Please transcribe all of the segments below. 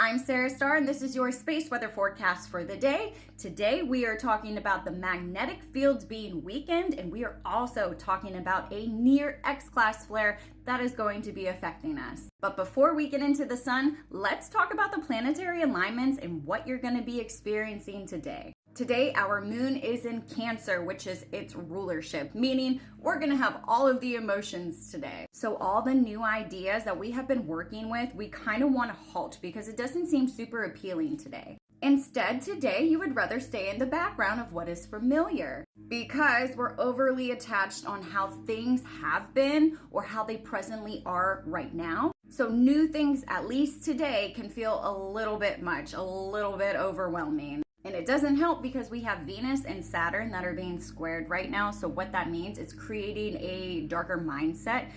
I'm Sarah Starr, and this is your space weather forecast for the day. Today, we are talking about the magnetic fields being weakened, and we are also talking about a near X-class flare that is going to be affecting us. But before we get into the sun, let's talk about the planetary alignments and what you're going to be experiencing today. Today, our moon is in Cancer, which is its rulership, meaning we're going to have all of the emotions today. So all the new ideas that we have been working with, we kind of want to halt because it doesn't seem super appealing today. Instead, today, you would rather stay in the background of what is familiar because we're overly attached on how things have been or how they presently are right now. So new things, at least today, can feel a little bit much, a little bit overwhelming. And it doesn't help because we have Venus and Saturn that are being squared right now. So what that means is creating a darker mindset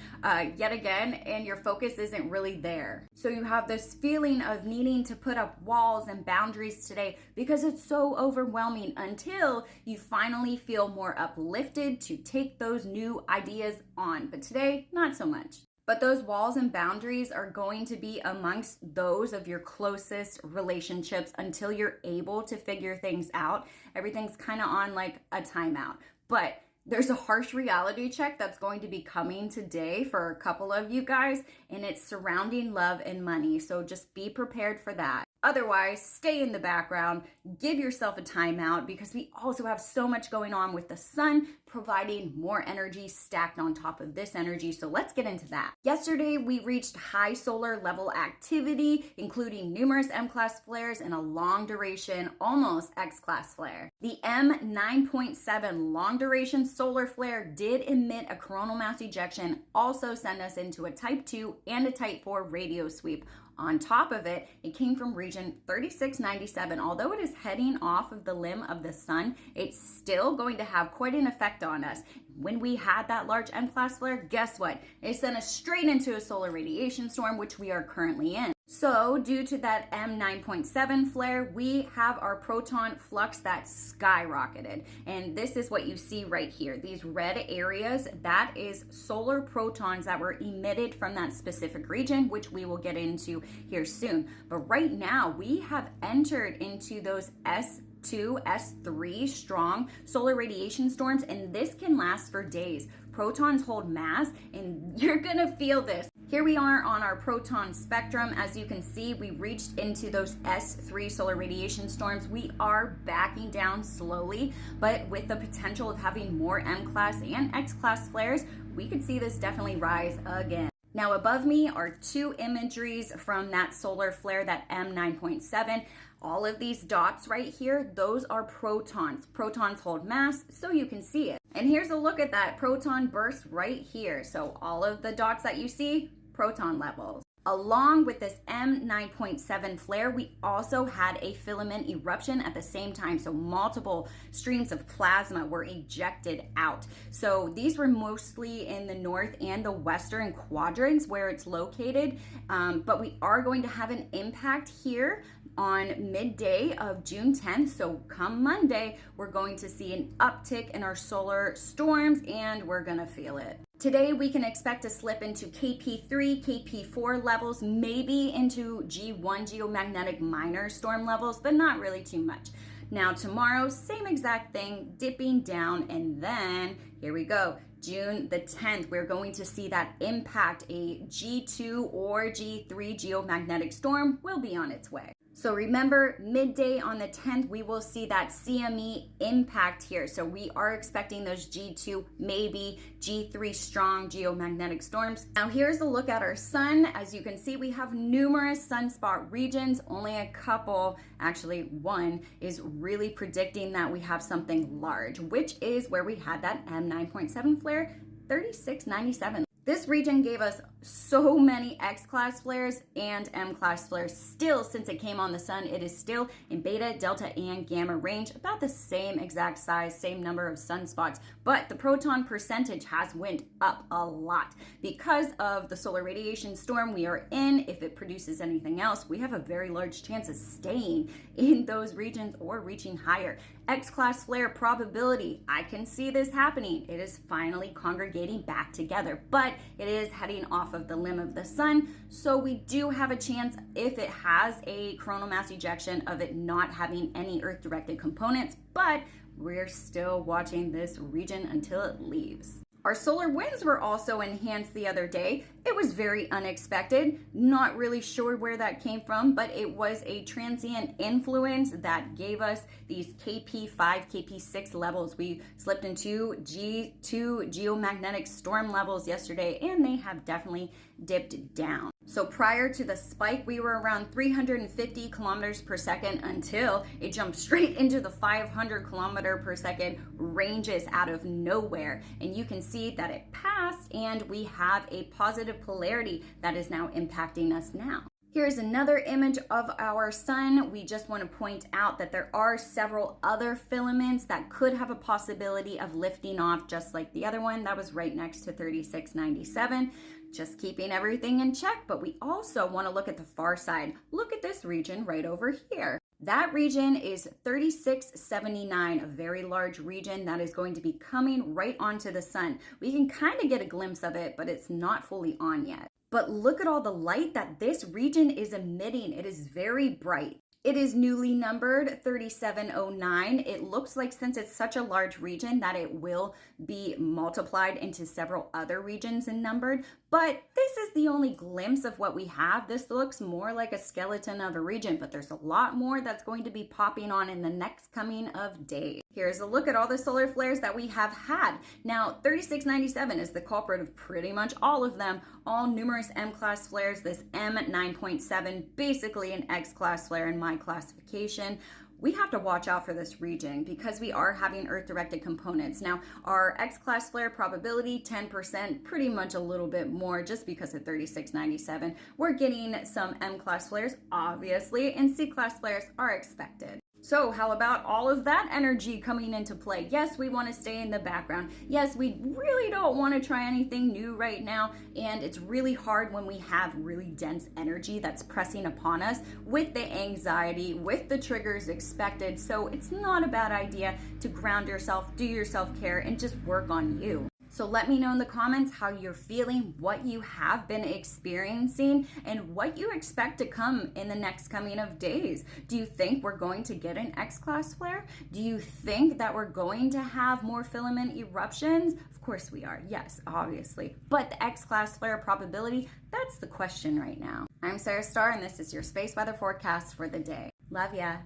yet again, and your focus isn't really there. So you have this feeling of needing to put up walls and boundaries today because it's so overwhelming until you finally feel more uplifted to take those new ideas on. But today, not so much. But those walls and boundaries are going to be amongst those of your closest relationships until you're able to figure things out. Everything's kind of on like a timeout. But there's a harsh reality check that's going to be coming today for a couple of you guys, and it's surrounding love and money. So just be prepared for that. Otherwise, stay in the background, give yourself a timeout because we also have so much going on with the sun providing more energy stacked on top of this energy. So let's get into that. Yesterday, we reached high solar level activity, including numerous M-class flares and a long duration, almost X-class flare. The M9.7 long duration solar flare did emit a coronal mass ejection, also send us into a type 2 and a type 4 radio sweep. On top of it, it came from region 3697. Although it is heading off of the limb of the sun, it's still going to have quite an effect on us. When we had that large M-class flare, guess what? It sent us straight into a solar radiation storm, which we are currently in. So due to that M9.7 flare, we have our proton flux that skyrocketed. And this is what you see right here. These red areas, that is solar protons that were emitted from that specific region, which we will get into here soon. But right now, we have entered into those S2, S3 strong solar radiation storms, and this can last for days. Protons hold mass, and you're gonna feel this. Here we are on our proton spectrum. As you can see, we reached into those S3 solar radiation storms. We are backing down slowly, but with the potential of having more M-class and X-class flares, we could see this definitely rise again. Now above me are two imageries from that solar flare, that M9.7. All of these dots right here, those are protons. Protons hold mass, so you can see it. And here's a look at that proton burst right here. So all of the dots that you see, proton levels. Along with this M9.7 flare, we also had a filament eruption at the same time. So multiple streams of plasma were ejected out. So these were mostly in the north and the western quadrants where it's located. But we are going to have an impact here on midday of June 10th. So come Monday, we're going to see an uptick in our solar storms and we're gonna feel it. Today, we can expect to slip into KP3, KP4 levels, maybe into G1 geomagnetic minor storm levels, but not really too much. Now tomorrow, same exact thing, dipping down, and then here we go. June the 10th, we're going to see that impact. A G2 or G3 geomagnetic storm will be on its way. So remember, midday on the 10th, we will see that CME impact here. So we are expecting those G2, maybe G3 strong geomagnetic storms. Now here's a look at our sun. As you can see, we have numerous sunspot regions. Only a couple, actually one, is really predicting that we have something large, which is where we had that M9.7 flare, 3697. This region gave us so many X-class flares and M-class flares. Still, since it came on the sun, it is still in beta, delta, and gamma range, about the same exact size, same number of sunspots, but the proton percentage has went up a lot. Because of the solar radiation storm we are in, if it produces anything else, we have a very large chance of staying in those regions or reaching higher. X-class flare probability, I can see this happening. It is finally congregating back together, but but it is heading off of the limb of the sun. So we do have a chance, if it has a coronal mass ejection, of it not having any Earth-directed components, but we're still watching this region until it leaves. Our solar winds were also enhanced the other day. It was very unexpected. Not really sure where that came from, but it was a transient influence that gave us these KP5, KP6 levels. We slipped into G2 geomagnetic storm levels yesterday, and they have definitely dipped down. So prior to the spike, we were around 350 kilometers per second until it jumped straight into the 500 kilometer per second ranges out of nowhere. And you can see that it passed, and we have a positive polarity that is now impacting us now. Here's another image of our sun. We just want to point out that there are several other filaments that could have a possibility of lifting off, just like the other one that was right next to 3697. Just keeping everything in check, but we also want to look at the far side. Look at this region right over here. That region is 3679, a very large region that is going to be coming right onto the sun. We can kind of get a glimpse of it, but it's not fully on yet. But look at all the light that this region is emitting. It is very bright. It is newly numbered 3709. It looks like, since it's such a large region, that it will be multiplied into several other regions and numbered. But this is the only glimpse of what we have. This looks more like a skeleton of a region, but there's a lot more that's going to be popping on in the next coming of days. Here's a look at all the solar flares that we have had. Now, 3697 is the culprit of pretty much all of them. All numerous M-class flares. This M9.7, basically an X-class flare in my classification. We have to watch out for this region because we are having Earth-directed components. Now, our X-class flare probability, 10%, pretty much a little bit more just because of 3697. We're getting some M-class flares, obviously, and C-class flares are expected. So how about all of that energy coming into play? Yes, we want to stay in the background. Yes, we really don't want to try anything new right now. And it's really hard when we have really dense energy that's pressing upon us with the anxiety, with the triggers expected. So it's not a bad idea to ground yourself, do your self-care, and just work on you. So let me know in the comments how you're feeling, what you have been experiencing, and what you expect to come in the next coming of days. Do you think we're going to get an X-class flare? Do you think that we're going to have more filament eruptions? Of course we are, yes, obviously. But the X-class flare probability, that's the question right now. I'm Sarah Starr, and this is your space weather forecast for the day. Love ya.